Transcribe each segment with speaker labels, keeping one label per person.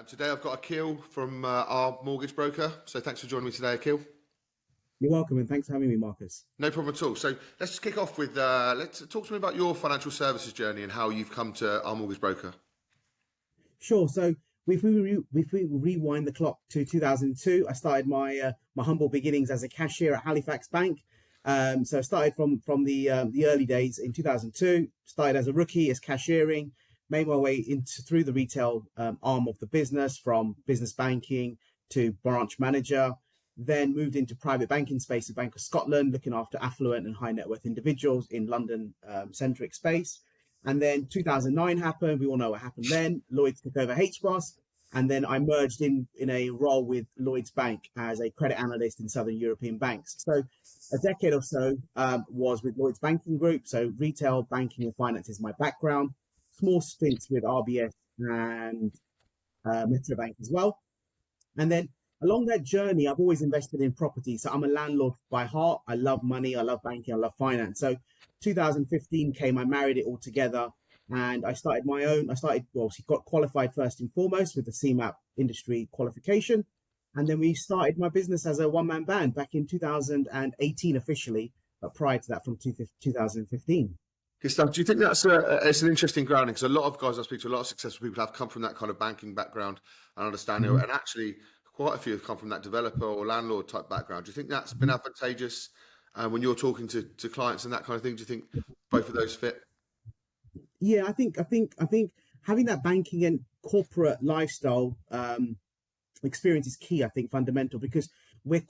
Speaker 1: Today I've got Akhil from our mortgage broker. So thanks for joining me today, Akhil.
Speaker 2: You're welcome, and thanks for having me, Marcus.
Speaker 1: No problem at all. So let's just kick off with, let's talk to me about your financial services journey and how you've come to our mortgage broker.
Speaker 2: Sure. So if we rewind the clock to 2002, I started my humble beginnings as a cashier at Halifax Bank. So I started from the early days in 2002. Started as a rookie as cashiering, made my way through the retail arm of the business, from business banking to branch manager. Then moved into private banking space at Bank of Scotland, looking after affluent and high net worth individuals in London centric space. And then 2009 happened. We all know what happened then. Lloyds took over HBOS. And then I merged in a role with Lloyds Bank as a credit analyst in Southern European banks. So a decade or so was with Lloyds Banking Group. So retail banking and finance is my background. Small stints with RBS and Metro Bank as well. And then along that journey, I've always invested in property. So I'm a landlord by heart. I love money. I love banking. I love finance. So 2015 came, I married it all together, and I started my own. Got qualified first and foremost with the CeMAP industry qualification. And then we started my business as a one-man band back in 2018 officially, but prior to that from 2015.
Speaker 1: Good stuff. Do you think that's it's an interesting grounding? Because a lot of guys I speak to, a lot of successful people have come from that kind of banking background and understanding, and actually quite a few have come from that developer or landlord type background. Do you think that's been advantageous when you're talking to clients and that kind of thing? Do you think both of those fit?
Speaker 2: Yeah, I think having that banking and corporate lifestyle experience is key. I think fundamental, because we're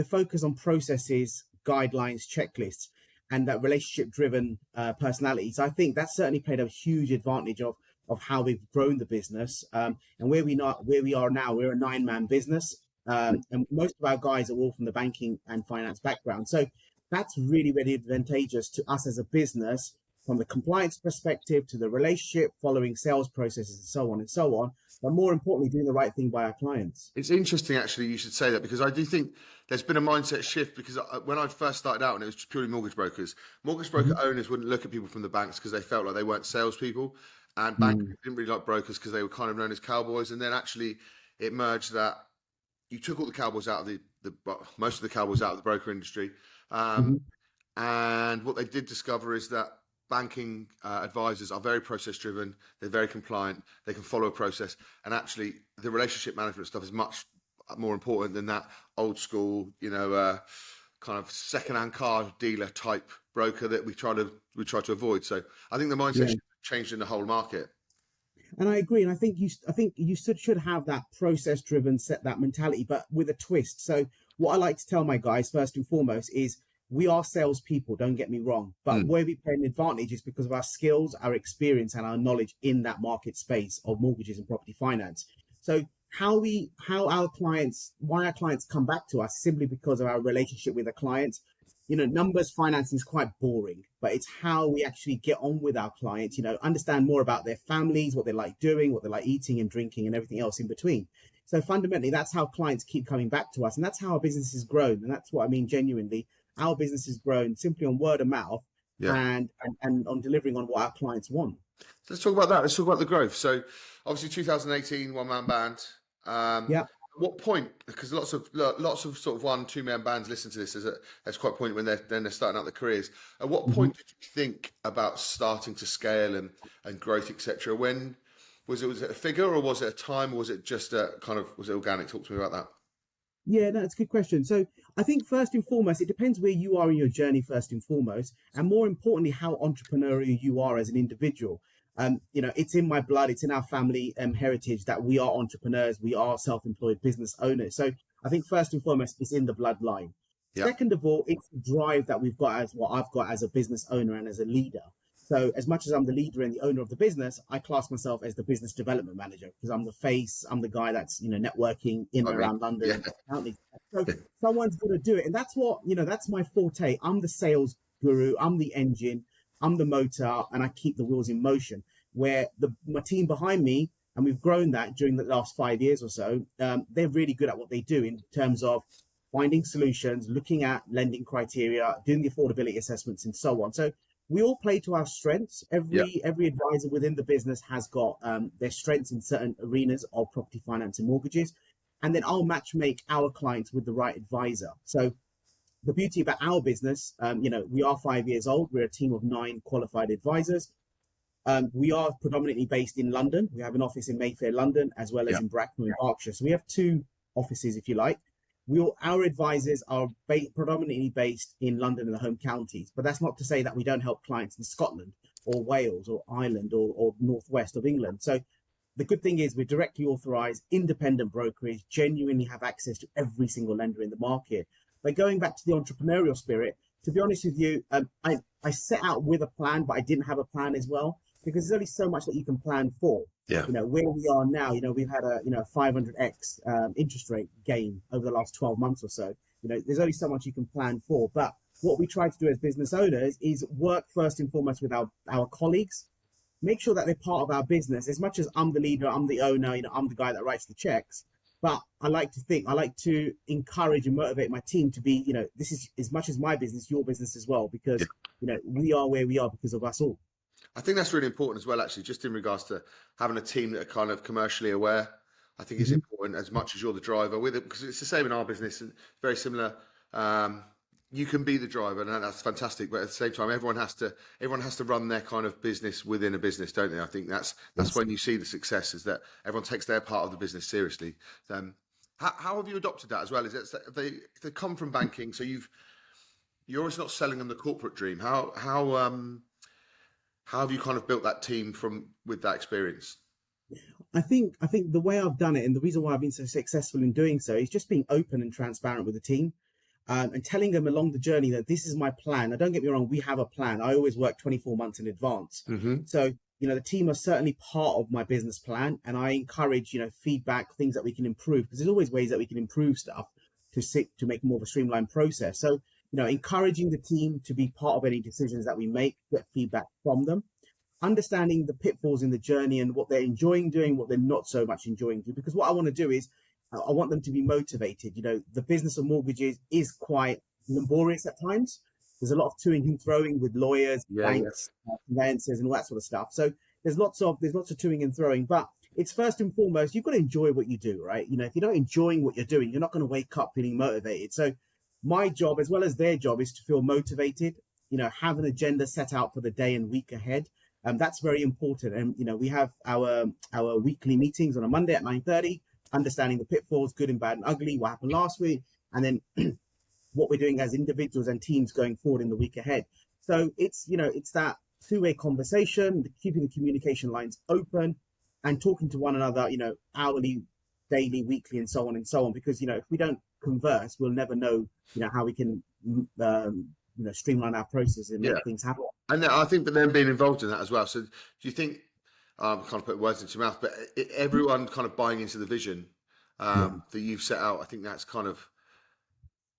Speaker 2: focused on processes, guidelines, checklists, and that relationship driven personality. So I think that certainly played a huge advantage of how we've grown the business, and where we are now. We're a 9-man business, and most of our guys are all from the banking and finance background. So that's really, really advantageous to us as a business, from the compliance perspective to the relationship, following sales processes and so on and so on. But more importantly, doing the right thing by our clients.
Speaker 1: It's interesting, actually, you should say that, because I do think there's been a mindset shift. Because when I first started out and it was purely mortgage brokers, owners wouldn't look at people from the banks because they felt like they weren't salespeople. And bankers didn't really like brokers because they were kind of known as cowboys. And then actually it merged that you took all the cowboys out of most of the cowboys out of the broker industry. And what they did discover is that banking advisors are very process driven. They're very compliant. They can follow a process. And actually the relationship management stuff is much more important than that old school, kind of second-hand car dealer type broker that we try to avoid. So I think the mindset changed in the whole market.
Speaker 2: And I agree. And I think you should have that process-driven that mentality, but with a twist. So what I like to tell my guys first and foremost is we are salespeople. Don't get me wrong, but where we play an advantage is because of our skills, our experience, and our knowledge in that market space of mortgages and property finance. So why our clients come back to us simply because of our relationship with the clients. Numbers financing is quite boring, but it's how we actually get on with our clients, understand more about their families, what they like doing, what they like eating and drinking, and everything else in between. So fundamentally, that's how clients keep coming back to us. And that's how our business has grown. And that's what I mean, genuinely. Our business has grown simply on word of mouth and on delivering on what our clients want.
Speaker 1: So let's talk about that. Let's talk about the growth. So obviously 2018, one-man band. At what point, because lots of sort of 1-2-man bands listen to this as quite a point when they're starting out their careers. At what point did you think about starting to scale and growth, etc.? When was it a figure, or was it a time, or was it just was it organic? Talk to me about that.
Speaker 2: Yeah, no, it's a good question. So I think first and foremost, it depends where you are in your journey first and foremost, and more importantly, how entrepreneurial you are as an individual. It's in my blood, it's in our family heritage that we are entrepreneurs, we are self-employed business owners. So I think first and foremost, it's in the bloodline. Second of all, it's the drive that we've got as what I've got as a business owner and as a leader. So as much as I'm the leader and the owner of the business, I class myself as the business development manager, because I'm the face, I'm the guy that's, networking in and around London. So someone's going to do it. And that's that's my forte. I'm the sales guru. I'm the engine. I'm the motor, and I keep the wheels in motion, where my team behind me, and we've grown that during the last 5 years or so, they're really good at what they do in terms of finding solutions, looking at lending criteria, doing the affordability assessments and so on. So we all play to our strengths. Every advisor within the business has got their strengths in certain arenas of property finance and mortgages, and then I'll match make our clients with the right advisor. So the beauty about our business, we are 5 years old. We're a team of 9 qualified advisors. We are predominantly based in London. We have an office in Mayfair, London, as well as in Bracknell in Berkshire. So we have 2 offices, if you like. Our advisors are predominantly based in London and the home counties, but that's not to say that we don't help clients in Scotland or Wales or Ireland or northwest of England. So the good thing is we're directly authorized, independent brokerage, genuinely have access to every single lender in the market. But going back to the entrepreneurial spirit, to be honest with you, I set out with a plan, but I didn't have a plan as well, because there's only so much that you can plan for.
Speaker 1: Yeah.
Speaker 2: Where we are now, we've had a 500x interest rate gain over the last 12 months or so. There's only so much you can plan for. But what we try to do as business owners is work first and foremost with our colleagues, make sure that they're part of our business. As much as I'm the leader, I'm the owner, I'm the guy that writes the checks. But I like to encourage and motivate my team to be, this is as much as my business, your business as well, because, we are where we are because of us all.
Speaker 1: I think that's really important as well, actually, just in regards to having a team that are kind of commercially aware. I think it's important as much as you're the driver with it, because it's the same in our business and very similar. You can be the driver, and that's fantastic. But at the same time, everyone has to run their kind of business within a business, don't they? I think that's when you see the success, is that everyone takes their part of the business seriously. How have you adopted that as well? Is it they come from banking, so you're always not selling them the corporate dream. How have you kind of built that team with that experience?
Speaker 2: I think the way I've done it, and the reason why I've been so successful in doing so, is just being open and transparent with the team, and telling them along the journey that this is my plan. Now, don't get me wrong, we have a plan. I always work 24 months in advance. So, the team are certainly part of my business plan, and I encourage, feedback, things that we can improve, because there's always ways that we can improve stuff to make more of a streamlined process. So, encouraging the team to be part of any decisions that we make, get feedback from them, understanding the pitfalls in the journey and what they're enjoying doing, what they're not so much enjoying doing. Because what I want to do is I want them to be motivated. The business of mortgages is quite laborious at times. There's a lot of toing and throwing with lawyers, banks, conveyancers, and all that sort of stuff. So there's lots of toing and throwing, but it's first and foremost, you've got to enjoy what you do, right? If you're not enjoying what you're doing, you're not going to wake up feeling motivated. So my job, as well as their job, is to feel motivated, have an agenda set out for the day and week ahead. That's very important. And, we have our weekly meetings on a Monday at 9:30, understanding the pitfalls, good and bad and ugly, what happened last week, and then what we're doing as individuals and teams going forward in the week ahead. So it's that two-way conversation, keeping the communication lines open and talking to one another, hourly, daily, weekly, and so on, because, if we don't converse, we'll never know, how we can, streamline our process and make things happen.
Speaker 1: And I think that them being involved in that as well. So do you think, kind of put words into your mouth, but everyone kind of buying into the vision that you've set out, I think that's kind of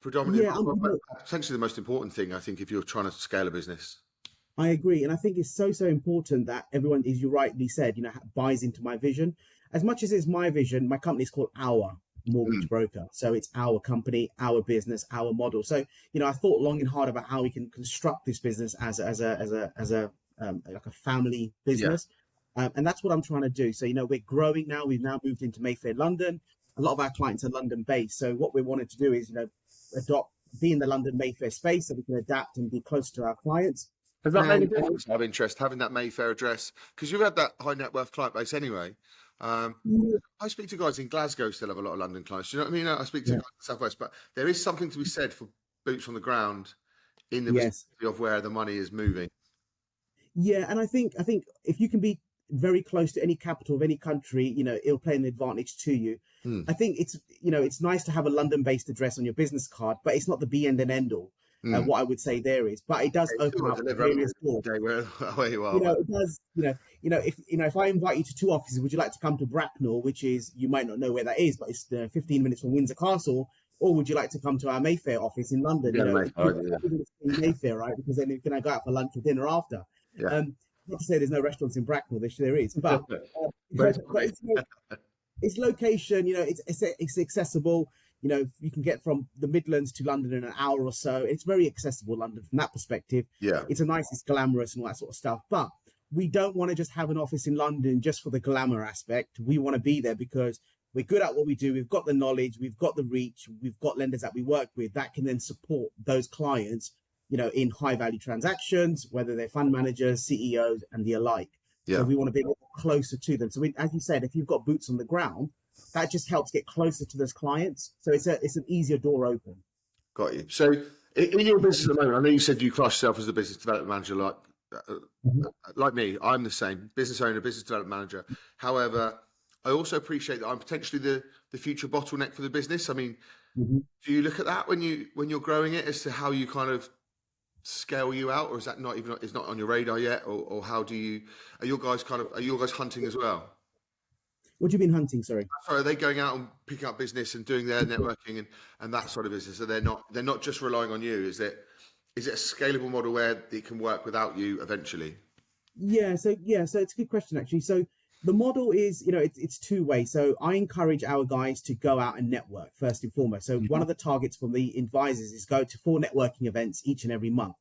Speaker 1: predominantly, potentially the most important thing, I think, if you're trying to scale a business.
Speaker 2: I agree. And I think it's so important that everyone, as you rightly said, buys into my vision. As much as it's my vision, my company is called Our Mortgage Broker. So it's our company, our business, our model. So, I thought long and hard about how we can construct this business as a like a family business. And that's what I'm trying to do. So, we're growing now. We've now moved into Mayfair, London. A lot of our clients are London based. So what we wanted to do is, be in the London Mayfair space so we can adapt and be close to our clients.
Speaker 1: Has that made a difference of interest, having that Mayfair address? Because you've had that high net worth client base anyway. I speak to guys in Glasgow, still have a lot of London clients. Do you know what I mean? I speak to guys in Southwest, but there is something to be said for boots on the ground in the vicinity of where the money is moving.
Speaker 2: Yeah, and I think if you can be very close to any capital of any country, it'll play an advantage to you. I think it's nice to have a London-based address on your business card, but it's not the be and end all. What I would say there is, but it does open up various doors.
Speaker 1: Where you are.
Speaker 2: It does. If I invite you to 2 offices, would you like to come to Bracknell, which is, you might not know where that is, but it's 15 minutes from Windsor Castle, or would you like to come to our Mayfair office in London? Mayfair, right? Because then you can go out for lunch or dinner after. Not to say there's no restaurants in Bracknell, there is, but it's location. It's accessible. you can get from the Midlands to London in an hour or so. It's very accessible, London, from that perspective.
Speaker 1: Yeah.
Speaker 2: It's it's glamorous and all that sort of stuff. But we don't want to just have an office in London just for the glamour aspect. We want to be there because we're good at what we do. We've got the knowledge, we've got the reach, we've got lenders that we work with that can then support those clients, in high value transactions, whether they're fund managers, CEOs, and the alike.
Speaker 1: Yeah.
Speaker 2: So we want to be a little closer to them. So as you said, if you've got boots on the ground, that just helps get closer to those clients. So it's an easier door open.
Speaker 1: Got you. So in your business at the moment, I know you said you class yourself as a business development manager, like me. I'm the same, business owner, business development manager. However, I also appreciate that I'm potentially the future bottleneck for the business. I mean, do you look at that when you're growing it as to how you kind of scale you out, or is that not even, it's not on your radar yet, or how do you, are your guys hunting as well?
Speaker 2: What do you mean hunting? Sorry,
Speaker 1: are they going out and picking up business and doing their networking and that sort of business? So they're not just relying on you. Is it a scalable model where it can work without you eventually?
Speaker 2: Yeah, so it's a good question actually. So the model is, it's two ways. So I encourage our guys to go out and network first and foremost. So one of the targets for the advisors is go to 4 networking events each and every month.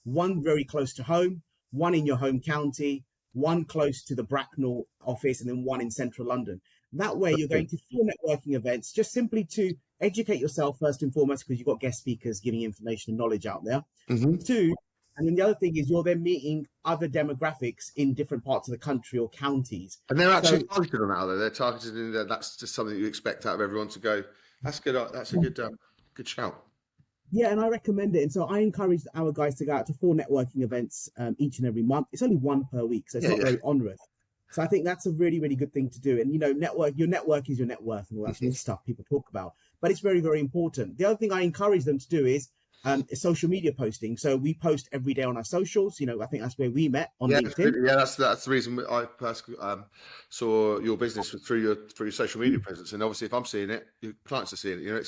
Speaker 2: One very close to home, one in your home county, one close to the Bracknell office, and then one in central London. That way you're going to 4 networking events just simply to educate yourself first and foremost, because you've got guest speakers giving information and knowledge out there. 2, and then the other thing is you're then meeting other demographics in different parts of the country or counties.
Speaker 1: And they're actually targeted on that, though. They're targeted in there. That's just something you expect out of everyone to go, that's good. That's a good shout.
Speaker 2: Yeah, and I recommend it. And so I encourage our guys to go out to 4 networking events each and every month. It's only 1 per week, so it's not very onerous. So I think that's a really, really good thing to do. And, your network is your net worth and all that sort of stuff people talk about. But it's very, very important. The other thing I encourage them to do is social media posting. So we post every day on our socials. I think that's where we met on LinkedIn.
Speaker 1: Yeah, that's the reason I personally saw your business through your social media presence. And obviously, if I'm seeing it, your clients are seeing it.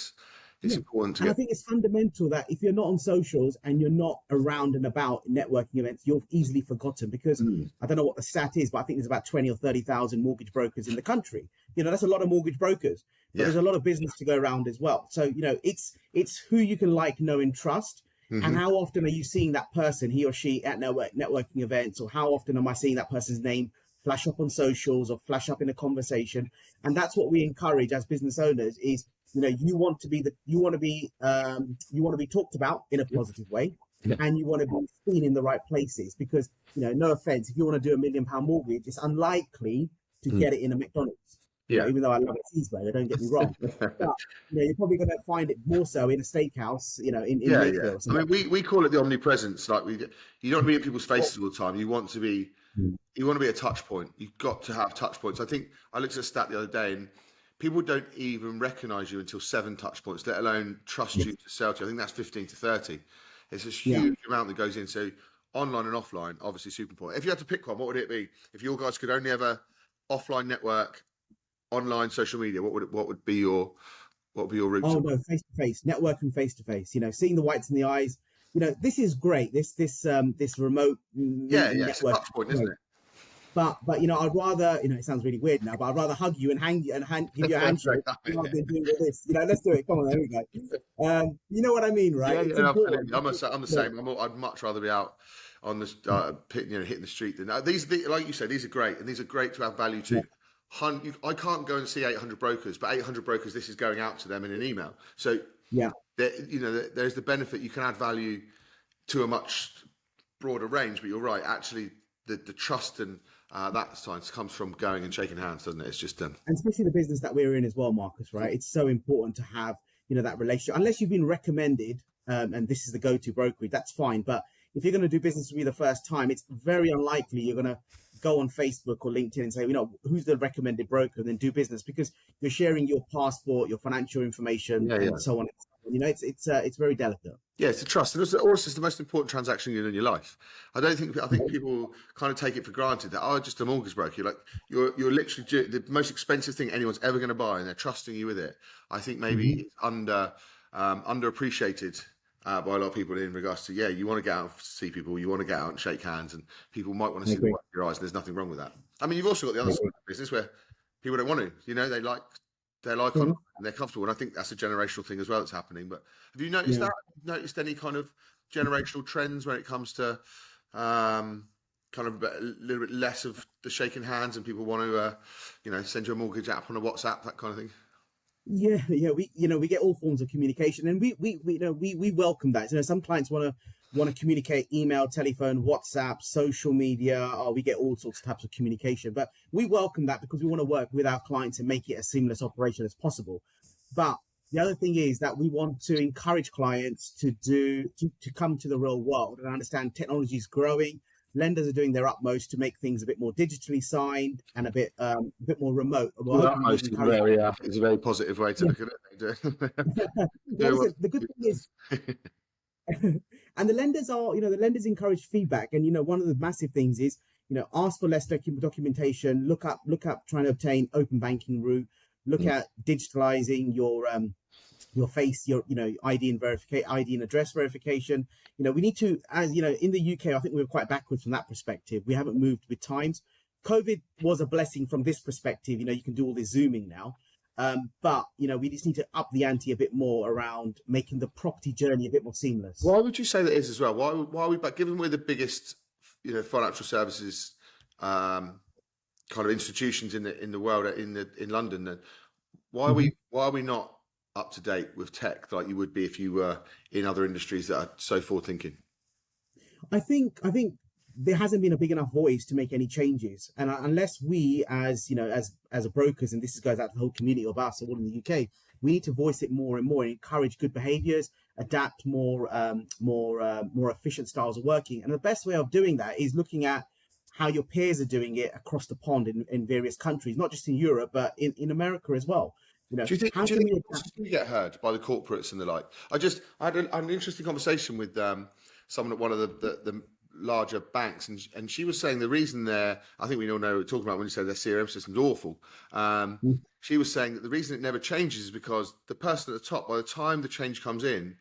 Speaker 1: It's important to
Speaker 2: I think it's fundamental that if you're not on socials and you're not around and about networking events, you're easily forgotten because I don't know what the stat is, but I think there's about 20 or 30,000 mortgage brokers in the country. That's a lot of mortgage brokers, but there's a lot of business to go around as well. So, it's who you can like, know, and trust. And how often are you seeing that person, he or she, at networking events, or how often am I seeing that person's name flash up on socials or flash up in a conversation? And that's what we encourage as business owners is, you want to be talked about in a positive way, and you want to be seen in the right places because, no offense, if you want to do £1 million mortgage, it's unlikely to get it in a McDonald's. Even though I love a cheeseburger, don't get me wrong. But you're probably going to find it more so in a steakhouse, in Mayfield.
Speaker 1: I mean, we call it the omnipresence. Like you don't be in people's faces all the time. You want to be a touch point. You've got to have touch points. I think I looked at a stat the other day, and people don't even recognize you until 7 touch points, let alone trust you to sell to you. I think that's 15 to 30. It's this huge amount that goes in. So online and offline, obviously super important. If you had to pick one, what would it be? If your guys could only have a offline network, online social media, what would be your route?
Speaker 2: Oh no, face to face, networking face to face. Seeing the whites in the eyes. This is great. This remote
Speaker 1: it's a touch point, isn't it?
Speaker 2: But I'd rather, it sounds really weird now, but I'd rather hug you and give you a handshake rather than doing all this. Let's do it. Come on, there we go. You know what I mean, right?
Speaker 1: Yeah, absolutely. I'm the same. I'd much rather be out on the hitting the street than these. Like you said, these are great, and these are great to have value to. I can't go and see 800 brokers, but 800 brokers, this is going out to them in an email. So there's the benefit. You can add value to a much broader range. But you're right, actually, the trust and that science comes from going and shaking hands, doesn't it? It's just and
Speaker 2: especially the business that we're in as well, Marcus. Right? It's so important to have that relationship. Unless you've been recommended, and this is the go-to brokerage, that's fine. But if you're going to do business with me the first time, it's very unlikely you're going to go on Facebook or LinkedIn and say, who's the recommended broker, and then do business, because you're sharing your passport, your financial information, and so on. It's very delicate.
Speaker 1: Yeah, it's a trust, and also it's the most important transaction in your life. I think people kind of take it for granted that just a mortgage broker. You're literally the most expensive thing anyone's ever going to buy, and they're trusting you with it. I think maybe it's underappreciated by a lot of people in regards to you want to get out and see people, you want to get out and shake hands, and people might want to see the white of your eyes, and there's nothing wrong with that. I mean, you've also got the other side of the business where people don't want to, they like They're like on and they're comfortable. And I think that's a generational thing as well that's happening. But have you noticed that? Noticed any kind of generational trends when it comes to kind of a little bit less of the shaking hands and people want to, send you a mortgage app on a WhatsApp, that kind of thing?
Speaker 2: Yeah, we get all forms of communication, and we welcome that. Some clients want to communicate email, telephone, WhatsApp, social media, or we get all sorts of types of communication. But we welcome that because we want to work with our clients and make it a seamless operation as possible. But the other thing is that we want to encourage clients to come to the real world and understand technology is growing. Lenders are doing their utmost to make things a bit more digitally signed and a bit more remote.
Speaker 1: Utmost is a very positive way to look at it.
Speaker 2: Well, the good thing is, and the lenders encourage feedback. And one of the massive things is, ask for less documentation. Look up trying to obtain open banking route. Look at digitalizing your face, your ID and address verification. We need to, as in the UK, I think we're quite backwards from that perspective. We haven't moved with times. COVID was a blessing from this perspective. You can do all this Zooming now. But we just need to up the ante a bit more around making the property journey a bit more seamless.
Speaker 1: Why would you say that is as well? Why are we back, given we're the biggest, financial services kind of institutions in the world in London, then why are we not up to date with tech like you would be if you were in other industries that are so forward thinking?
Speaker 2: I think there hasn't been a big enough voice to make any changes, and unless we, as as brokers, and this goes out to the whole community of us all in the UK, we need to voice it more and more and encourage good behaviours, adapt more efficient styles of working. And the best way of doing that is looking at how your peers are doing it across the pond in various countries, not just in Europe, but in America as well.
Speaker 1: Do you think you get heard by the corporates and the like? I had an interesting conversation with someone at one of the larger banks, and she was saying the reason I think we all know what we're talking about when you say their CRM system's awful. She was saying that the reason it never changes is because the person at the top, by the time the change comes in,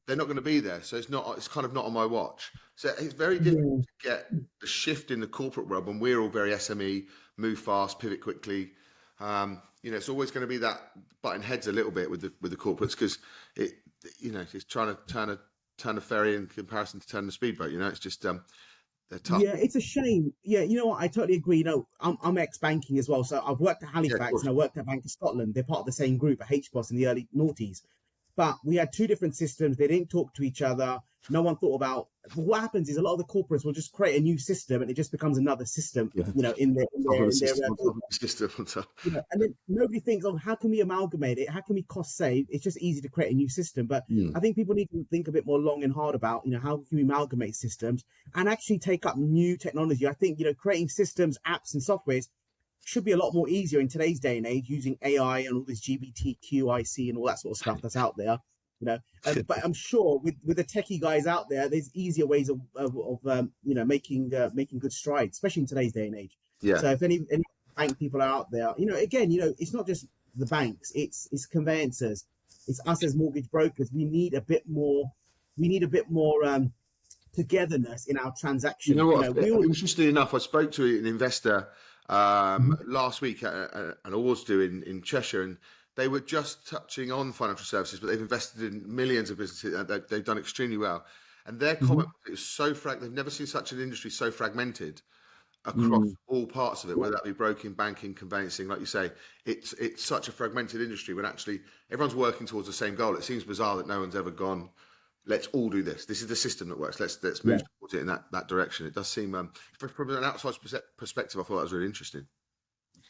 Speaker 1: they're not going to be there. So it's kind of not on my watch. So it's very difficult to get the shift in the corporate world when we're all very SME, move fast, pivot quickly. It's always going to be that butting heads a little bit with the corporates because it's trying to turn a ferry in comparison to turning a speedboat. It's just they're tough.
Speaker 2: Yeah, it's a shame. Yeah, you know what? I totally agree. I'm ex-banking as well, so I've worked at Halifax and I worked at Bank of Scotland. They're part of the same group, at HBOS in the early noughties. But we had two different systems. They didn't talk to each other. No one thought about. What happens is a lot of the corporates will just create a new system, and it just becomes another system. In their system. And then nobody thinks, how can we amalgamate it? How can we cost save? It's just easy to create a new system. But I think people need to think a bit more long and hard about, how can we amalgamate systems and actually take up new technology. I think creating systems, apps, and softwares should be a lot more easier in today's day and age using AI and all this GBTQIC and all that sort of stuff that's out there. But I'm sure with the techie guys out there, there's easier ways of making good strides, especially in today's day and age.
Speaker 1: Yeah.
Speaker 2: So if any bank people are out there, again, it's not just the banks, it's conveyancers, it's us as mortgage brokers. We need a bit more togetherness in our transaction.
Speaker 1: Interestingly enough, I spoke to an investor last week at an awards do in Cheshire, and they were just touching on financial services, but they've invested in millions of businesses. They've done extremely well. And their comment is so they've never seen such an industry so fragmented across all parts of it, whether that be broking, banking, conveyancing. Like you say, it's such a fragmented industry when actually everyone's working towards the same goal. It seems bizarre that no one's ever gone, let's all do this. This is the system that works. Let's move towards it in that direction. It does seem, from an outside perspective, I thought that was really interesting.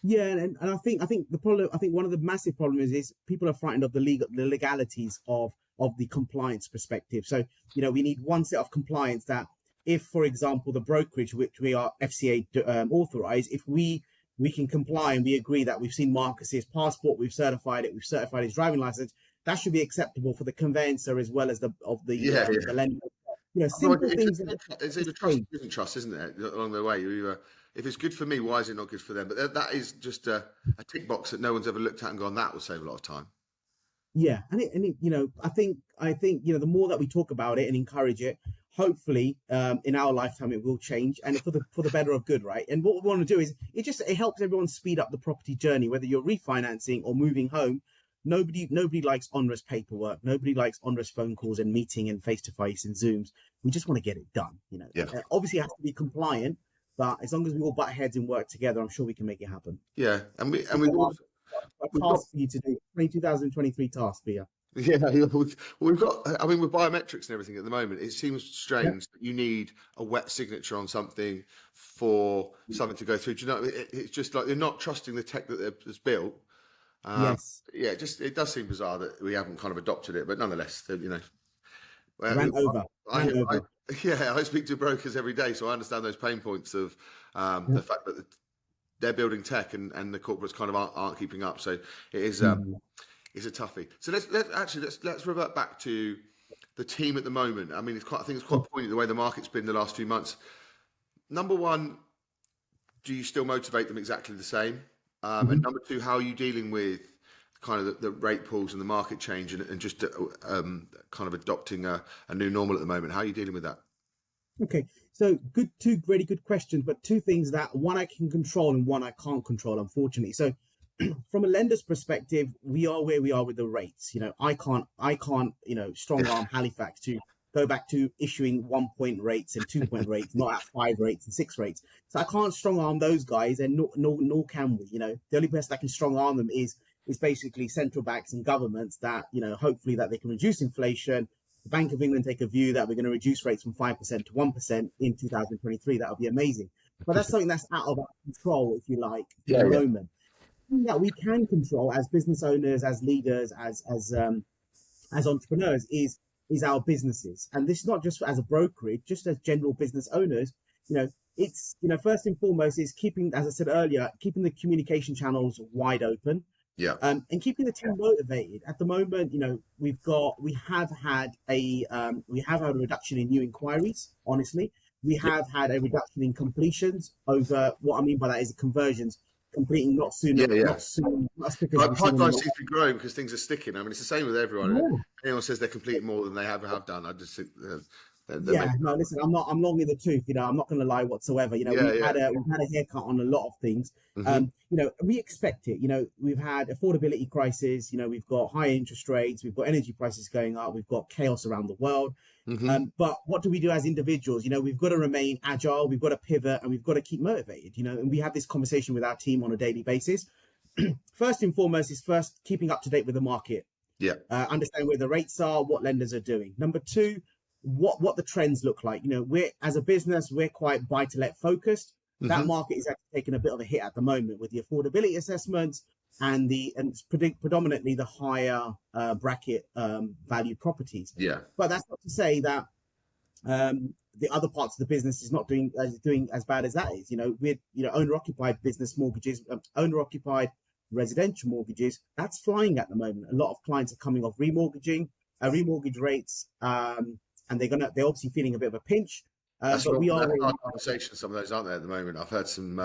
Speaker 2: Yeah, and I think one of the massive problems is people are frightened of the legalities of the compliance perspective. So we need one set of compliance that, if, for example, the brokerage, which we are FCA authorized, if we can comply and we agree that we've seen Marcus's passport, we've certified his driving license, that should be acceptable for the conveyancer as well as the lender. Simple things.
Speaker 1: It's either trust, isn't trust, isn't it? Along the way, if it's good for me, why is it not good for them? But that is just a tick box that no one's ever looked at and gone, that will save a lot of time.
Speaker 2: Yeah, and I think the more that we talk about it and encourage it, hopefully in our lifetime it will change, and for the better of good, right? And what we want to do is it helps everyone speed up the property journey, whether you're refinancing or moving home. Nobody likes onerous paperwork. Nobody likes onerous phone calls and meeting and face-to-face and Zooms. We just want to get it done. Obviously it has to be compliant, but as long as we all butt heads and work together, I'm sure we can make it happen.
Speaker 1: Yeah, and we've got
Speaker 2: a task for you to do. 2023 task, Bia.
Speaker 1: Yeah, we've got. I mean, with biometrics and everything at the moment, it seems strange that you need a wet signature on something for something to go through. Do you know? It's just like they're not trusting the tech that's built.
Speaker 2: Yes.
Speaker 1: Yeah, it does seem bizarre that we haven't kind of adopted it, but nonetheless,
Speaker 2: Ran over.
Speaker 1: I speak to brokers every day, so I understand those pain points of the fact that they're building tech and the corporates kind of aren't keeping up. So it is. Is a toughie. So let's revert back to the team at the moment. I mean, I think it's quite poignant the way the market's been the last few months. Number one, do you still motivate them exactly the same? And number two, how are you dealing with kind of the rate pools and the market change and just kind of adopting a new normal at the moment? How are you dealing with that?
Speaker 2: Okay, so two really good questions, but two things that one I can control and one I can't control, unfortunately. So from a lender's perspective, we are where we are with the rates. I can't strong arm Halifax to go back to issuing 1-point rates and 2-point rates, not at 5 rates and 6 rates. So I can't strong arm those guys, and nor can we. The only person that can strong arm them is basically central banks and governments that hopefully that they can reduce inflation. The Bank of England take a view that we're going to reduce rates from 5% to 1% in 2023. That would be amazing. But that's something that's out of our control, if you like, at the moment. That we can control as business owners, as leaders, as entrepreneurs is our businesses. And this is not just as a brokerage, just as general business owners. It's first and foremost is keeping, as I said earlier, keeping the communication channels wide open.
Speaker 1: Yeah.
Speaker 2: And keeping the team motivated. At the moment, we have had a reduction in new inquiries. Honestly, we have had a reduction in completions. Over what I mean by that is conversions. Completing not soon, not soon, not as quick as
Speaker 1: our pipeline seems to be growing because things are sticking. I mean, it's the same with everyone. Yeah. Anyone says they're completing more than they have done, I just think.
Speaker 2: No, listen, I'm long in the tooth. I'm not going to lie whatsoever. We've had a haircut on a lot of things. We expect it. We've had affordability crisis. We've got high interest rates. We've got energy prices going up. We've got chaos around the world. But what do we do as individuals? We've got to remain agile. We've got to pivot, and we've got to keep motivated. And we have this conversation with our team on a daily basis. First and foremost is keeping up to date with the market. Understand where the rates are, what lenders are doing. Number two, what the trends look like. We're as a business, we're quite buy-to-let focused. That market is actually taking a bit of a hit at the moment with the affordability assessments and it's predominantly the higher bracket value properties. But that's not to say that the other parts of the business is not doing as bad as that is. We're owner-occupied business mortgages, owner-occupied residential mortgages. That's flying at the moment. A lot of clients are coming off remortgage rates. And they're obviously feeling a bit of a pinch. But we are
Speaker 1: hard conversations. Some of those aren't there at the moment. I've heard some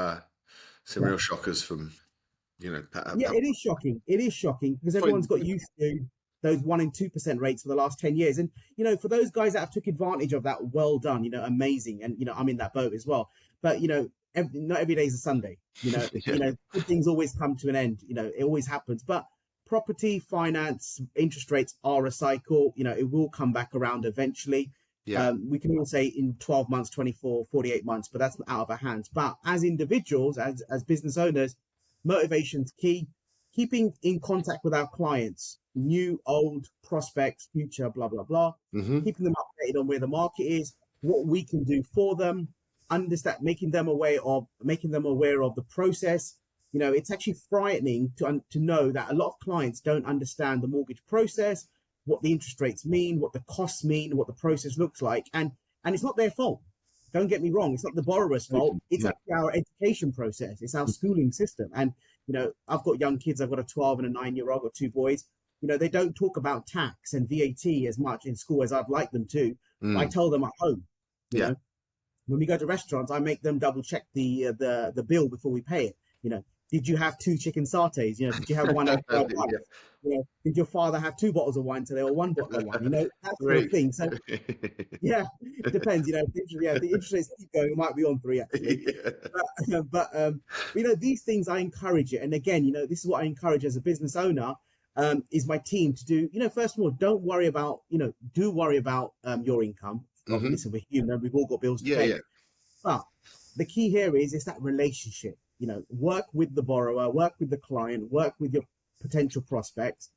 Speaker 1: real shockers from
Speaker 2: it is shocking. It is shocking because everyone's got used to those 1% and 2% rates for the last 10 years. And for those guys that have took advantage of that, well done. Amazing. And I'm in that boat as well. But not every day is a Sunday. Good things always come to an end. It always happens. But property, finance, interest rates are a cycle. It will come back around eventually. We can all say in 12 months, 24, 48 months, but that's out of our hands. But as individuals, as business owners, motivation's key. Keeping in contact with our clients, new, old, prospects, future, blah, blah, blah. Keeping them updated on where the market is, what we can do for them, understand, making them aware of the process. It's actually frightening to know that a lot of clients don't understand the mortgage process, what the interest rates mean, what the costs mean, what the process looks like. And it's not their fault. Don't get me wrong. It's not the borrower's fault. It's actually our education process. It's our schooling system. And, I've got young kids. I've got a 12 and a 9-year-old. I've got 2 boys. They don't talk about tax and VAT as much in school as I'd like them to. I tell them at home. You know? When we go to restaurants, I make them double check the bill before we pay it. did you have 2 chicken satay? You know, did you have 1 egg fried rice?
Speaker 1: Yeah.
Speaker 2: You know, did your father have 2 bottles of wine today or 1 bottle of wine? You know, that sort of
Speaker 1: Great.
Speaker 2: thing. So yeah, it depends. You know, if the interest rates keep going, it might be on 3 actually.
Speaker 1: Yeah.
Speaker 2: But you know, these things I encourage it. And again, you know, this is what I encourage as a business owner. Is my team to do, you know, first of all, don't worry about, you know, do worry about your income. Listen, we're human, we've all got bills to pay.
Speaker 1: Yeah.
Speaker 2: But the key here is that relationship. You know, work with the borrower, work with the client, work with your potential prospects.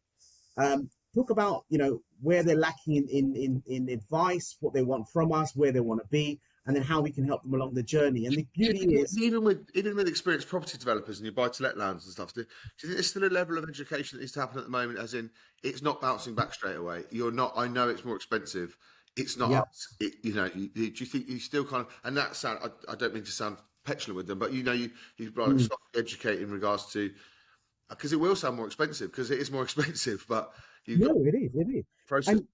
Speaker 2: Talk about, you know, where they're lacking in advice, what they want from us, where they want to be, and then how we can help them along the journey. And the beauty is,
Speaker 1: even with experienced property developers and your buy-to-let lands and stuff, do you think there's still a level of education that needs to happen at the moment? As in, it's not bouncing back straight away. You're not. I know it's more expensive. It's not
Speaker 2: yeah,
Speaker 1: us. You know, do you think you still kind of? And that sound. I don't mean to sound petulant with them, but you know, you'd rather soft educate in regards to, because it will sound more expensive because it is more expensive, but you've got
Speaker 2: it is.
Speaker 1: process.
Speaker 2: And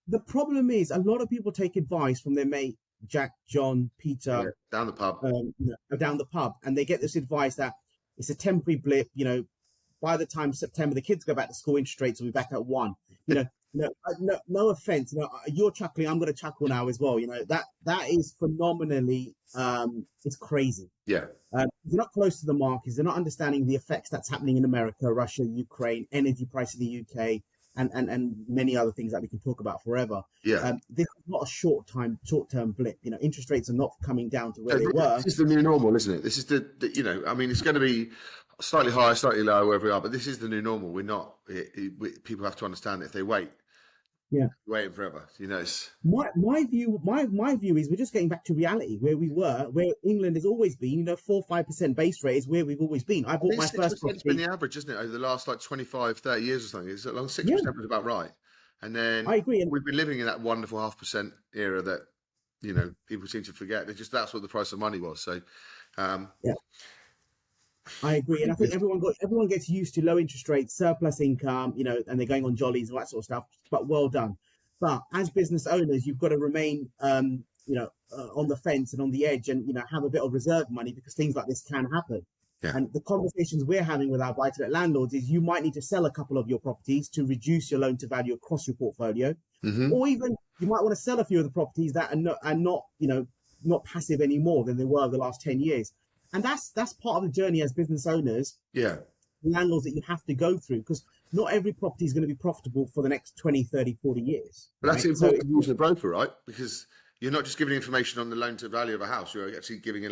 Speaker 2: the problem is, a lot of people take advice from their mate Jack, John, Peter,
Speaker 1: down the pub,
Speaker 2: you know, down the pub, and they get this advice that it's a temporary blip. You know, by the time September, the kids go back to school, interest rates will be back at 1. You know, no offense. You know, you're chuckling. I'm going to chuckle now as well. You know, that is phenomenally, it's crazy.
Speaker 1: Yeah.
Speaker 2: They're not close to the markets. They're not understanding the effects that's happening in America, Russia, Ukraine, energy price in the UK, and many other things that we can talk about forever.
Speaker 1: Yeah.
Speaker 2: This is not a short-term blip. You know, interest rates are not coming down to where they were.
Speaker 1: This is the new normal, isn't it? This is the you know, I mean, it's going to be slightly higher, slightly lower, wherever we are, but this is the new normal. We're not. People have to understand that if they wait,
Speaker 2: yeah,
Speaker 1: waiting forever. You know, it's
Speaker 2: my view is we're just getting back to reality where we were, where England has always been. You know, 4-5% base rate is where we've always been. I bought my first property.
Speaker 1: It's been the average, isn't it, over the last like 25, 30 years or something? It's along 6% was about right. And then
Speaker 2: I agree.
Speaker 1: We've been living in that wonderful 0.5% era that, you know, people seem to forget. It's just that's what the price of money was. So,
Speaker 2: yeah, I agree. And I think everyone gets used to low interest rates, surplus income, you know, and they're going on jollies and all that sort of stuff. But well done. But as business owners, you've got to remain, you know, on the fence and on the edge, and you know, have a bit of reserve money because things like this can happen.
Speaker 1: Yeah.
Speaker 2: And the conversations we're having with our buy-to-let landlords is you might need to sell a couple of your properties to reduce your loan to value across your portfolio, or even you might want to sell a few of the properties that are not you know, not passive anymore than they were over the last 10 years. And that's part of the journey as business owners.
Speaker 1: Yeah.
Speaker 2: Landlords that you have to go through, because not every property is going to be profitable for the next 20, 30, 40 years.
Speaker 1: But that's important to use the broker, right? Because you're not just giving information on the loan to value of a house, you're actually giving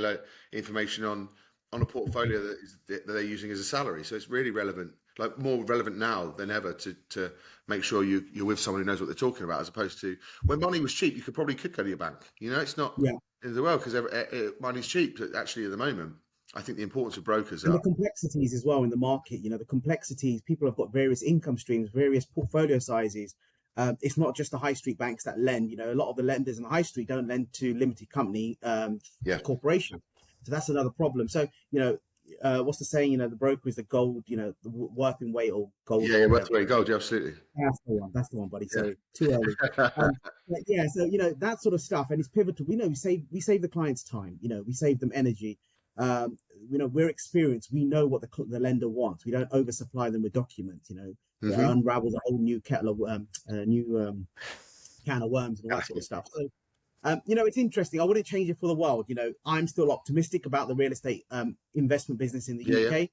Speaker 1: information on a portfolio that they're using as a salary. So it's really relevant, like more relevant now than ever to make sure you're with someone who knows what they're talking about, as opposed to when money was cheap, you could go to your bank. You know, it's not in the world because money's cheap actually at the moment. I think the importance of brokers
Speaker 2: and the complexities as well in the market. You know, the complexities, people have got various income streams, various portfolio sizes. It's not just the high street banks that lend. You know, a lot of the lenders in the high street don't lend to limited company corporations. So that's another problem. So, you know, what's the saying? You know, the broker is the gold, you know, the worth in weight or gold.
Speaker 1: Yeah, worth in weight gold. Yeah, absolutely.
Speaker 2: That's the one, buddy. So too early. Yeah. So, you know, that sort of stuff. And it's pivotal. We know we save the clients time. You know, we save them energy. You know, we're experienced. We know what the lender wants. We don't oversupply them with documents. You know, it unravels a whole new kettle of can of worms and all that sort of stuff. So, you know, it's interesting. I wouldn't change it for the world. You know, I'm still optimistic about the real estate investment business in the UK. Yeah.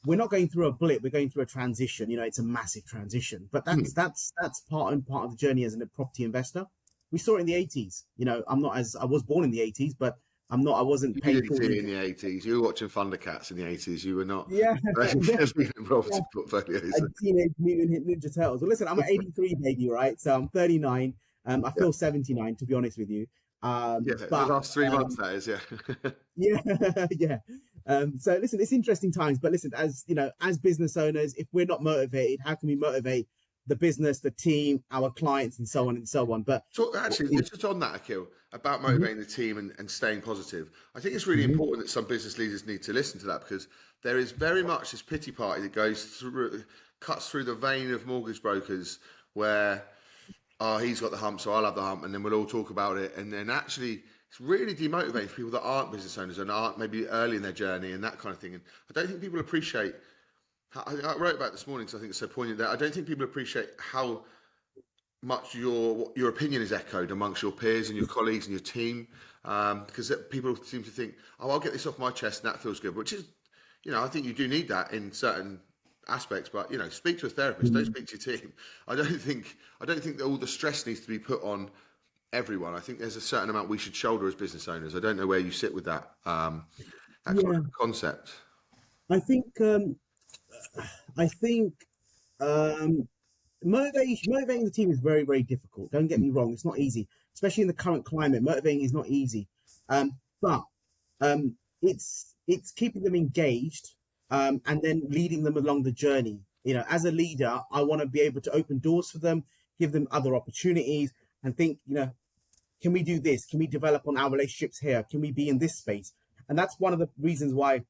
Speaker 2: We're not going through a blip. We're going through a transition. You know, it's a massive transition. But that's part of the journey as a property investor. We saw it in the 80s. You know, I was born in the 80s, but I wasn't paid for
Speaker 1: in the 80s. You were watching Thundercats in the 80s. You were not.
Speaker 2: Yeah.
Speaker 1: Property portfolios.
Speaker 2: Teenage Mutant Ninja Turtles. Well, listen, I'm an 83 baby, right? So I'm 39. I feel 79, to be honest with you.
Speaker 1: But, the last 3 months, that is,
Speaker 2: yeah. So listen, it's interesting times, but listen, as you know, as business owners, if we're not motivated, how can we motivate the business, the team, our clients, and so on and so on? But
Speaker 1: so actually, just on that, Akhil, about motivating the team and staying positive, I think it's really important that some business leaders need to listen to that, because there is very much this pity party that cuts through the vein of mortgage brokers where, oh, he's got the hump, so I'll have the hump, and then we'll all talk about it. And then actually, it's really demotivating for people that aren't business owners and aren't maybe early in their journey and that kind of thing. And I don't think people appreciate. I wrote about it this morning because I think it's so poignant that I don't think people appreciate how much your opinion is echoed amongst your peers and your colleagues and your team, because people seem to think, oh, I'll get this off my chest and that feels good, which is, I think you do need that in certain aspects, but speak to a therapist, don't speak to your team. I don't think that all the stress needs to be put on everyone. I think there's a certain amount we should shoulder as business owners. I don't know where you sit with that kind of concept.
Speaker 2: I think motivating the team is very, very difficult. Don't get me wrong; it's not easy, especially in the current climate. Motivating is not easy, but it's keeping them engaged and then leading them along the journey. As a leader, I want to be able to open doors for them, give them other opportunities, and think, can we do this? Can we develop on our relationships here? Can we be in this space? And that's one of the reasons why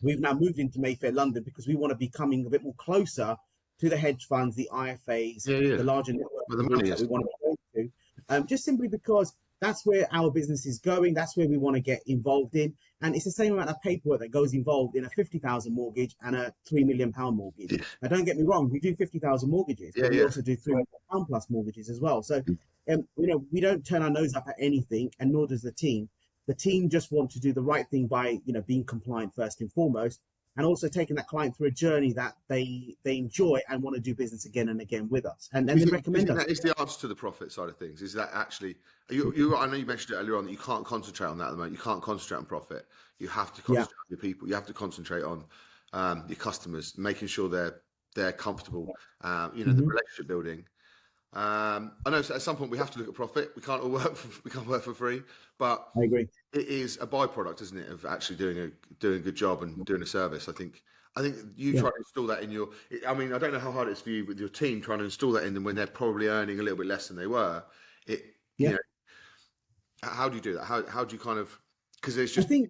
Speaker 2: we've now moved into Mayfair London, because we want to be coming a bit more closer to the hedge funds, the IFAs, the larger network that we want to go to, just simply because that's where our business is going. That's where we want to get involved in. And it's the same amount of paperwork that goes involved in a 50,000 mortgage and a £3 million mortgage. Yeah. Now, don't get me wrong, we do 50,000 mortgages, but we also do £3 million plus mortgages as well. So, we don't turn our nose up at anything, and nor does the team. The team just want to do the right thing by, being compliant first and foremost, and also taking that client through a journey that they enjoy and want to do business again and again with us. And then recommend us.
Speaker 1: That is the answer to the profit side of things. Is that actually, I know you mentioned it earlier on that you can't concentrate on that at the moment. You can't concentrate on profit. You have to concentrate on your people. You have to concentrate on your customers, making sure they're comfortable. The relationship building. I know at some point we have to look at profit. We can't all work for free, but
Speaker 2: I agree.
Speaker 1: It is a byproduct, isn't it, of actually doing a good job and doing a service. I think you try to install that in your. I mean, I don't know how hard it is for you with your team trying to install that in them when they're probably earning a little bit less than they were. How do you do that? How do you kind of? Because it's just. I think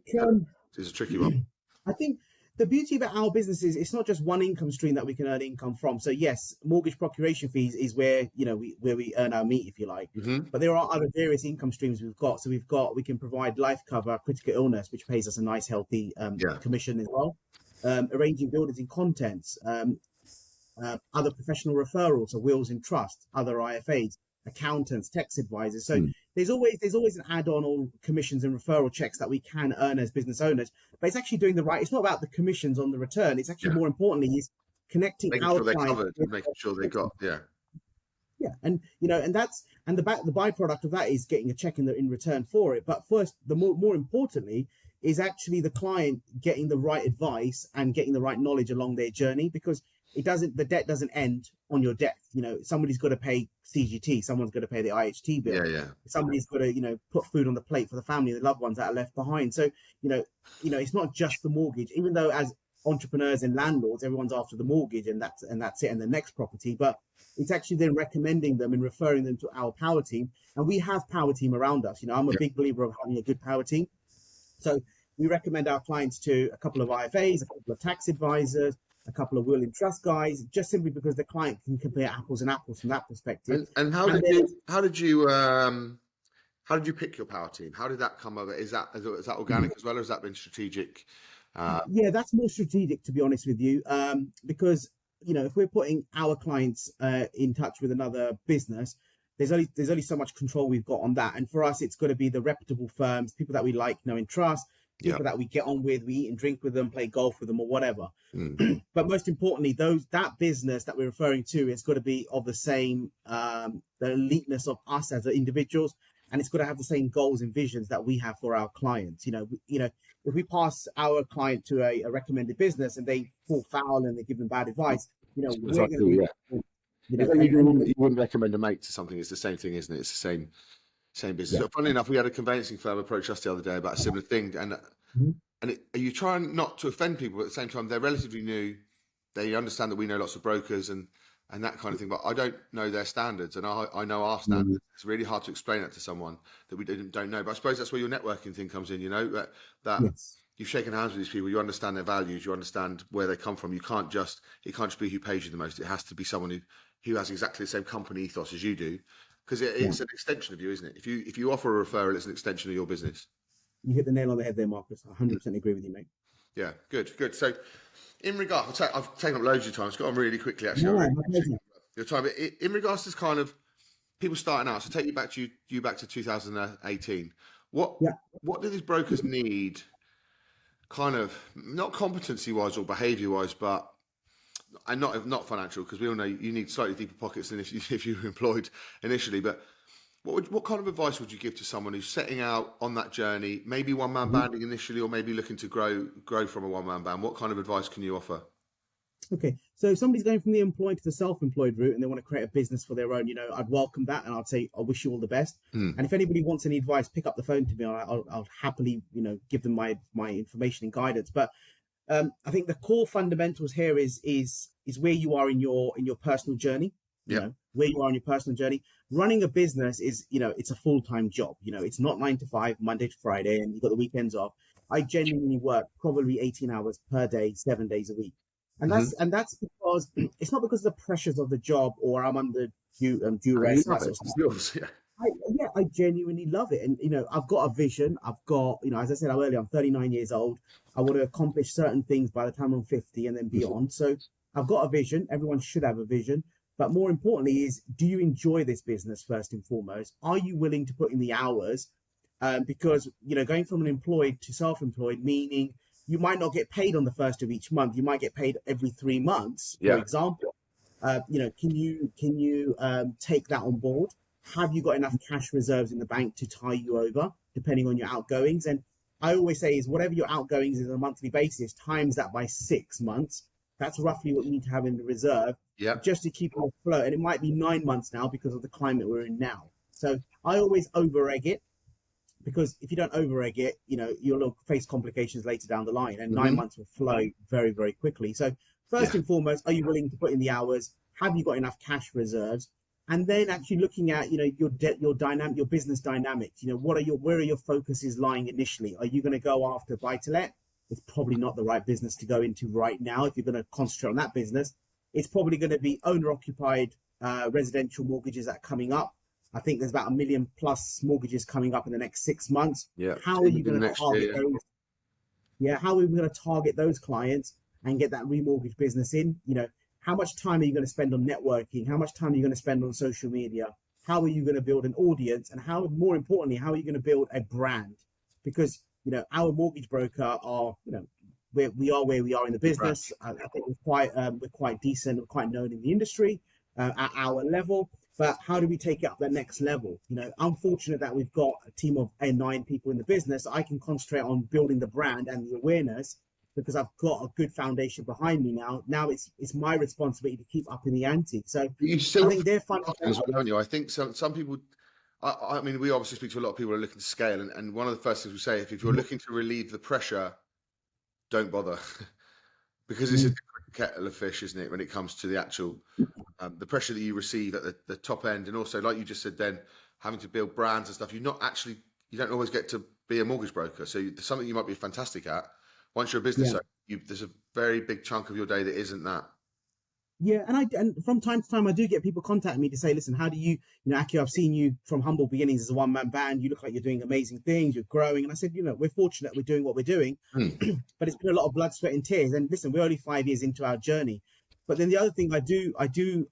Speaker 1: it's a tricky one.
Speaker 2: I think the beauty about our business is it's not just one income stream that we can earn income from. So yes, mortgage procuration fees is where we earn our meat, if you like. Mm-hmm. But there are other various income streams we've got. So we can provide life cover, critical illness, which pays us a nice healthy commission as well. Arranging buildings and contents, other professional referrals, so wills and trust, other IFAs, accountants, tax advisors. So there's always an add-on or commissions and referral checks that we can earn as business owners. But it's actually doing the right. It's not about the commissions on the return. It's actually more importantly is connecting
Speaker 1: making
Speaker 2: our
Speaker 1: sure they're
Speaker 2: clients,
Speaker 1: covered and making sure they got
Speaker 2: and the byproduct of that is getting a check in return for it. But first, the more importantly is actually the client getting the right advice and getting the right knowledge along their journey, because the debt doesn't end on your death. Somebody's got to pay CGT, someone's got to pay the IHT bill. Somebody's got to, put food on the plate for the family, the loved ones that are left behind. So, it's not just the mortgage, even though as entrepreneurs and landlords, everyone's after the mortgage and that's it, and the next property, but it's actually then recommending them and referring them to our power team. And we have power team around us. I'm a big believer of having a good power team. So we recommend our clients to a couple of IFAs, a couple of tax advisors, a couple of will and trust guys, just simply because the client can compare apples and apples from that perspective.
Speaker 1: And how did you pick your power team? How did that come over? Is that organic as well, or has that been strategic?
Speaker 2: That's more strategic, to be honest with you, because if we're putting our clients in touch with another business, there's only so much control we've got on that. And for us, it's got to be the reputable firms, people that we like, know and trust, people that we get on with, we eat and drink with them, play golf with them, or whatever. But most importantly, that business that we're referring to, it's got to be of the same the eliteness of us as individuals, and it's got to have the same goals and visions that we have for our clients. If we pass our client to a recommended business and they fall foul and they give them bad advice, we're going to
Speaker 1: you wouldn't recommend a mate to something. It's the same thing, isn't it? It's the same business. So funnily enough, we had a conveyancing firm approach us the other day about a similar thing, and you trying not to offend people, but at the same time they're relatively new. They understand that we know lots of brokers and that kind of thing, but I don't know their standards, and I know our standards. It's really hard to explain that to someone that we don't know. But I suppose that's where your networking thing comes in. That you've shaken hands with these people, you understand their values, you understand where they come from. It can't just be who pays you the most. It has to be someone who has exactly the same company ethos as you do, because it's an extension of you, isn't it? If you offer a referral, it's an extension of your business.
Speaker 2: You hit the nail on the head there, Marcus. I 100% agree with you, mate.
Speaker 1: Yeah, good. So, in regard, I've taken up loads of your time. It's gone really quickly, actually.
Speaker 2: No,
Speaker 1: I really
Speaker 2: my
Speaker 1: appreciate
Speaker 2: pleasure.
Speaker 1: your time. But in regards to kind of people starting out, so take you back to 2018. What
Speaker 2: Yeah.
Speaker 1: what do these brokers need? Kind of not competency wise or behaviour wise, but and not financial, because we all know you need slightly deeper pockets than if you were employed initially. But what kind of advice would you give to someone who's setting out on that journey, maybe one man banding initially, or maybe looking to grow from a one man band? What kind of advice can you offer?
Speaker 2: Okay, so if somebody's going from the employed to the self-employed route and they want to create a business for their own, I'd welcome that, and I'd say I wish you all the best. And if anybody wants any advice, pick up the phone to me. I'll happily, give them my information and guidance. But I think the core fundamentals here is where you are in your personal journey. Where you are in your personal journey. Running a business is, it's a full-time job. It's not 9 to 5, Monday to Friday, and you've got the weekends off. I genuinely work probably 18 hours per day, 7 days a week. And that's because it's not because of the pressures of the job or I'm under duress. I genuinely love it. And, I've got a vision. I've got, as I said earlier, I'm 39 years old. I want to accomplish certain things by the time I'm 50 and then beyond. So I've got a vision. Everyone should have a vision. But more importantly is, do you enjoy this business first and foremost? Are you willing to put in the hours? Because, going from an employed to self-employed, meaning you might not get paid on the first of each month. You might get paid every 3 months, for example. Can you take that on board? Have you got enough cash reserves in the bank to tie you over, depending on your outgoings? And I always say is whatever your outgoings is on a monthly basis, times that by 6 months. That's roughly what you need to have in the reserve, just to keep you afloat. And it might be 9 months now because of the climate we're in now. So I always over-egg it, because if you don't over-egg it, you'll face complications later down the line, and 9 months will flow very, very quickly. So first and foremost, are you willing to put in the hours? Have you got enough cash reserves? And then actually looking at, your business dynamics. Where are your focuses lying initially? Are you going to go after buy-to-let? It's probably not the right business to go into right now. If you're going to concentrate on that business, it's probably going to be owner-occupied residential mortgages that are coming up. I think there's about 1 million plus mortgages coming up in the next 6 months. How are you going to target those? How are we going to target those clients and get that remortgage business in? How much time are you going to spend on networking? How much time are you going to spend on social media? How are you going to build an audience? And more importantly, how are you going to build a brand? Because, our mortgage broker are, where we are in the business. I think we're quite decent, we're quite known in the industry at our level. But how do we take it up the next level? I'm fortunate that we've got a team of 9 people in the business. I can concentrate on building the brand and the awareness because I've got a good foundation behind me now. Now it's my responsibility to keep up in the ante. So
Speaker 1: you still,
Speaker 2: I think they're fun
Speaker 1: as well, don't you? I think some people. I mean, we obviously speak to a lot of people who are looking to scale, and one of the first things we say, if you're looking to relieve the pressure, don't bother, because it's a different kettle of fish, isn't it, when it comes to the actual the pressure that you receive at the top end, and also, like you just said, then having to build brands and stuff. You don't always get to be a mortgage broker, so there's something you might be fantastic at. Once you're a business owner, there's a very big chunk of your day that isn't that.
Speaker 2: Yeah, and from time to time, I do get people contact me to say, listen, how do you, Akhil, I've seen you from humble beginnings as a one-man band. You look like you're doing amazing things. You're growing. And I said, we're fortunate we're doing what we're doing, but it's been a lot of blood, sweat and tears. And listen, we're only 5 years into our journey. But then the other thing I do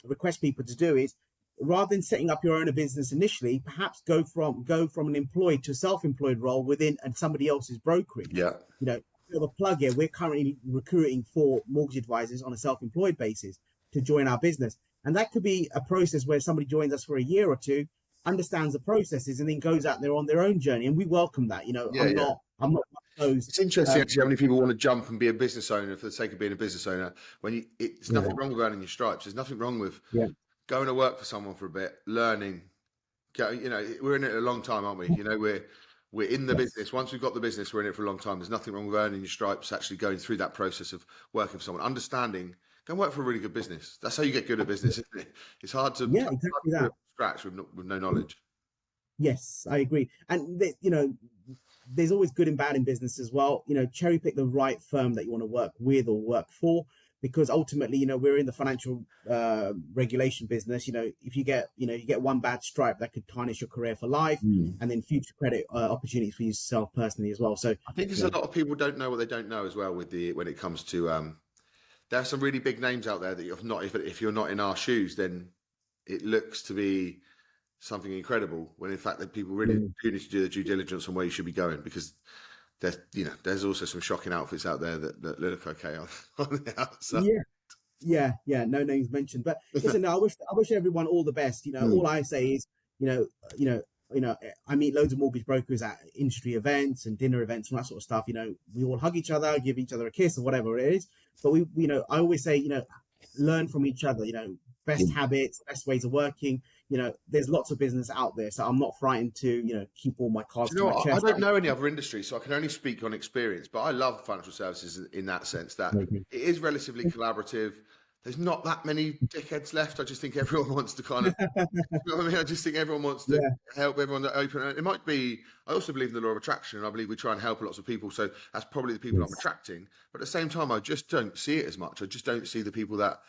Speaker 2: request people to do is, rather than setting up your own business initially, perhaps go from an employed to a self-employed role within somebody else's brokerage. Of a plug here, we're currently recruiting for mortgage advisors on a self-employed basis to join our business, and that could be a process where somebody joins us for a year or two, understands the processes, and then goes out there on their own journey, and we welcome that. I'm not those.
Speaker 1: It's interesting actually how many people want to jump and be a business owner for the sake of being a business owner. When it's nothing wrong with earning your stripes. There's nothing wrong with going to work for someone for a bit, learning. We're in it a long time, aren't we? We're in the business. Once we've got the business, we're in it for a long time. There's nothing wrong with earning your stripes, actually going through that process of working for someone, understanding, go and work for a really good business. That's how you get good at business, isn't it? It's hard to
Speaker 2: exactly that.
Speaker 1: Scratch with no knowledge.
Speaker 2: Yes, I agree. And there's always good and bad in business as well. Cherry pick the right firm that you want to work with or work for. because ultimately, we're in the financial regulation business. If you get one bad stripe, that could tarnish your career for life, and then future credit opportunities for yourself personally as well. So
Speaker 1: I think there's a lot of people don't know what they don't know as well when it comes to there are some really big names out there that if you're not in our shoes, then it looks to be something incredible, when in fact that people really do need to do the due diligence on where you should be going, because there's also some shocking outfits out there that look okay on the outside.
Speaker 2: Yeah. No names mentioned, but listen, I wish everyone all the best. All I say is, I meet loads of mortgage brokers at industry events and dinner events and that sort of stuff. We all hug each other, give each other a kiss or whatever it is. But I always say, learn from each other. Best habits, best ways of working. There's lots of business out there, so I'm not frightened to, keep all my cards to my chest.
Speaker 1: I don't know any other industry, so I can only speak on experience, but I love financial services in that sense, that it is relatively collaborative. There's not that many dickheads left. I just think everyone wants to kind of, I just think everyone wants to help everyone to open. It might be, I also believe in the law of attraction, and I believe we try and help lots of people. So that's probably the people I'm attracting. But at the same time, I just don't see it as much. I just don't see the people that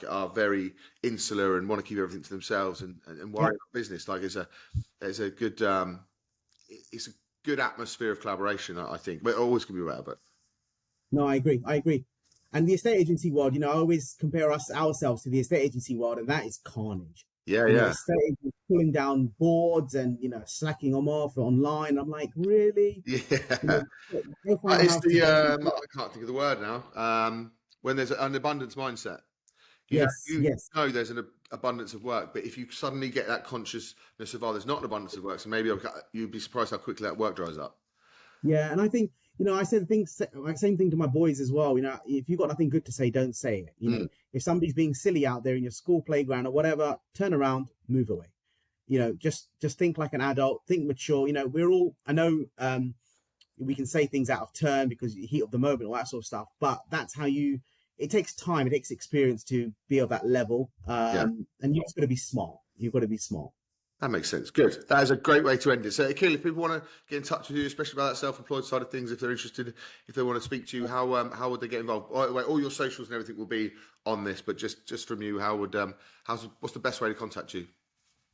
Speaker 1: are very insular and want to keep everything to themselves and worry about business. Like there's a good, it's a good atmosphere of collaboration, I think. But it always can be better. But
Speaker 2: no, I agree. And the estate agency world, I always compare ourselves to the estate agency world, and that is carnage. Estate agents pulling down boards and slacking them off online. I'm like, really?
Speaker 1: Yeah. It's I can't think of the word now. When there's an abundance mindset. You know there's an abundance of work, but if you suddenly get that consciousness of, there's not an abundance of work, so maybe you'd be surprised how quickly that work dries up.
Speaker 2: Yeah, and I think, I said same thing to my boys as well. If you've got nothing good to say, don't say it. If somebody's being silly out there in your school playground or whatever, turn around, move away. Just think like an adult, think mature. I know we can say things out of turn because the heat of the moment, all that sort of stuff, but that's how it takes time, it takes experience to be of that level. And you've got to be smart.
Speaker 1: That makes sense. Good. That is a great way to end it. So, Akhil, if people want to get in touch with you, especially about that self-employed side of things, if they're interested, if they want to speak to you, how would they get involved? All your socials and everything will be on this, but just from you, what's the best way to contact you?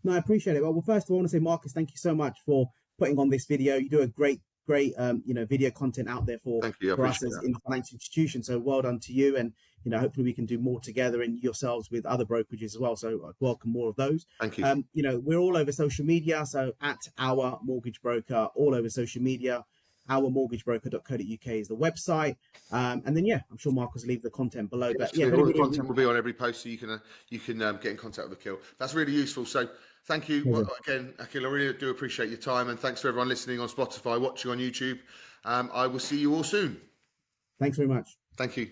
Speaker 2: No, I appreciate it. Well, first of all, I want to say, Marcus, thank you so much for putting on this video. You do a great video content out there for us as in the financial institution. So well done to you, and hopefully we can do more together and yourselves with other brokerages as well. So I welcome more of those.
Speaker 1: Thank you.
Speaker 2: We're all over social media, so at Our Mortgage Broker, all over social media. ourmortgagebroker.co.uk is the website, and then I'm sure Marcus will leave the content below. But
Speaker 1: all the content will be on every post, so you can get in contact with Akhil. That's really useful. So thank you again, Akhil. I really do appreciate your time, and thanks for everyone listening on Spotify, watching on YouTube. I will see you all soon.
Speaker 2: Thanks very much.
Speaker 1: Thank you.